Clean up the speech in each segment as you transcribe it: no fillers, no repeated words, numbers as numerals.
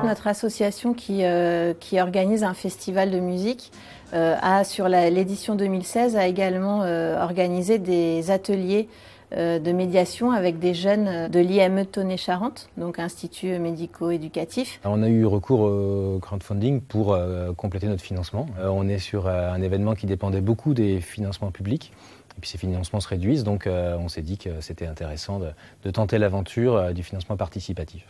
notre association qui organise un festival de musique sur l'édition 2016 a également organisé des ateliers de médiation avec des jeunes de l'IME de Tonnet-Charente, donc Institut médico-éducatif. On a eu recours au crowdfunding pour compléter notre financement. On est sur un événement qui dépendait beaucoup des financements publics. Et puis ces financements se réduisent, donc on s'est dit que c'était intéressant de tenter l'aventure du financement participatif.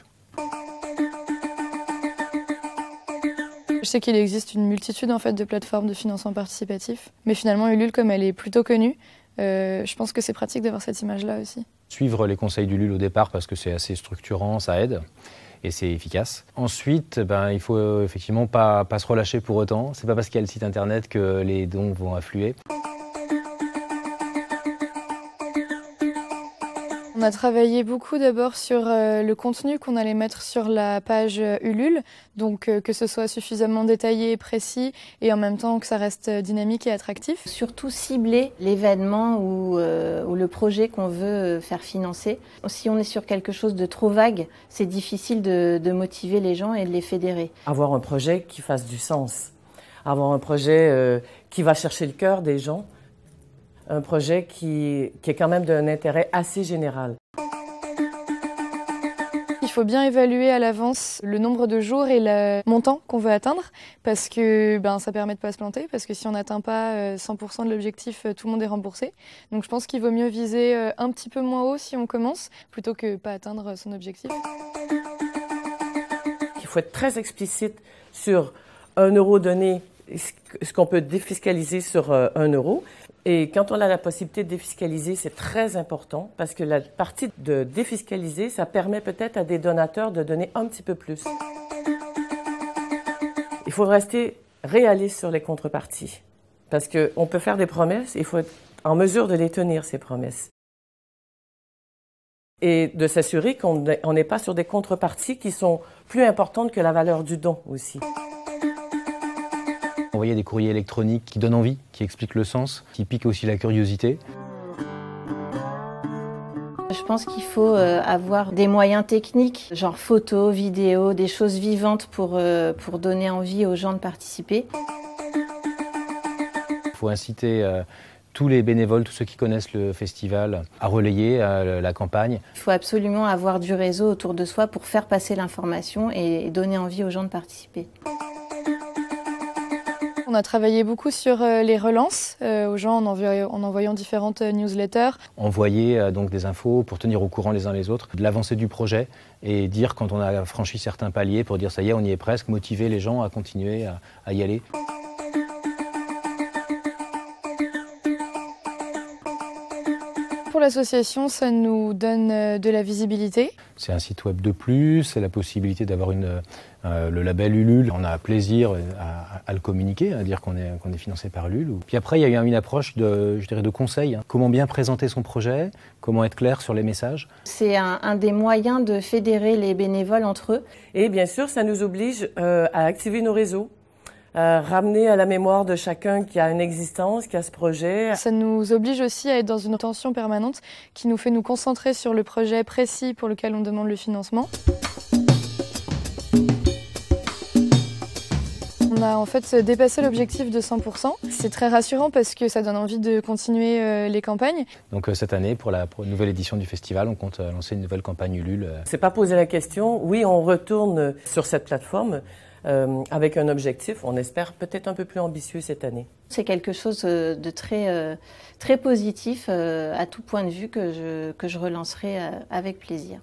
Je sais qu'il existe une multitude de plateformes de financement participatif, mais finalement Ulule, comme elle est plutôt connue, je pense que c'est pratique d'avoir cette image-là aussi. Suivre les conseils d'Ulule au départ parce que c'est assez structurant, ça aide et c'est efficace. Ensuite, il faut effectivement pas se relâcher pour autant. C'est pas parce qu'il y a le site internet que les dons vont affluer. On a travaillé beaucoup d'abord sur le contenu qu'on allait mettre sur la page Ulule, donc que ce soit suffisamment détaillé, précis et en même temps que ça reste dynamique et attractif. Surtout cibler l'événement ou le projet qu'on veut faire financer. Si on est sur quelque chose de trop vague, c'est difficile de motiver les gens et de les fédérer. Avoir un projet qui fasse du sens, avoir un projet qui va chercher le cœur des gens. Un projet qui est quand même d'un intérêt assez général. Il faut bien évaluer à l'avance le nombre de jours et le montant qu'on veut atteindre parce que ça permet de ne pas se planter, parce que si on n'atteint pas 100% de l'objectif, tout le monde est remboursé. Donc je pense qu'il vaut mieux viser un petit peu moins haut si on commence plutôt que pas atteindre son objectif. Il faut être très explicite sur 1 euro donné, ce qu'on peut défiscaliser sur 1 euro. Et quand on a la possibilité de défiscaliser, c'est très important parce que la partie de défiscaliser, ça permet peut-être à des donateurs de donner un petit peu plus. Il faut rester réaliste sur les contreparties parce qu'on peut faire des promesses, il faut être en mesure de les tenir, ces promesses. Et de s'assurer qu'on n'est pas sur des contreparties qui sont plus importantes que la valeur du don aussi. Envoyer des courriers électroniques qui donnent envie, qui expliquent le sens, qui piquent aussi la curiosité. Je pense qu'il faut avoir des moyens techniques, genre photos, vidéos, des choses vivantes pour donner envie aux gens de participer. Il faut inciter tous les bénévoles, tous ceux qui connaissent le festival, à relayer la campagne. Il faut absolument avoir du réseau autour de soi pour faire passer l'information et donner envie aux gens de participer. On a travaillé beaucoup sur les relances aux gens en envoyant différentes newsletters. Envoyer donc des infos pour tenir au courant les uns les autres de l'avancée du projet et dire quand on a franchi certains paliers pour dire ça y est, on y est presque, motiver les gens à continuer à y aller. Pour l'association, ça nous donne de la visibilité. C'est un site web de plus, c'est la possibilité d'avoir le label Ulule. On a plaisir à le communiquer, à dire qu'on est financé par Ulule. Puis après, il y a eu une approche de conseils. Comment bien présenter son projet, comment être clair sur les messages. C'est un des moyens de fédérer les bénévoles entre eux. Et bien sûr, ça nous oblige à activer nos réseaux. Ramener à la mémoire de chacun qui a une existence, qui a ce projet. Ça nous oblige aussi à être dans une tension permanente qui nous fait nous concentrer sur le projet précis pour lequel on demande le financement. On a en fait dépassé l'objectif de 100%. C'est très rassurant parce que ça donne envie de continuer les campagnes. Donc cette année, pour la nouvelle édition du festival, on compte lancer une nouvelle campagne Ulule. C'est pas poser la question. Oui, on retourne sur cette plateforme. Avec un objectif, on espère peut-être un peu plus ambitieux cette année. C'est quelque chose de très positif à tout point de vue que je relancerai avec plaisir.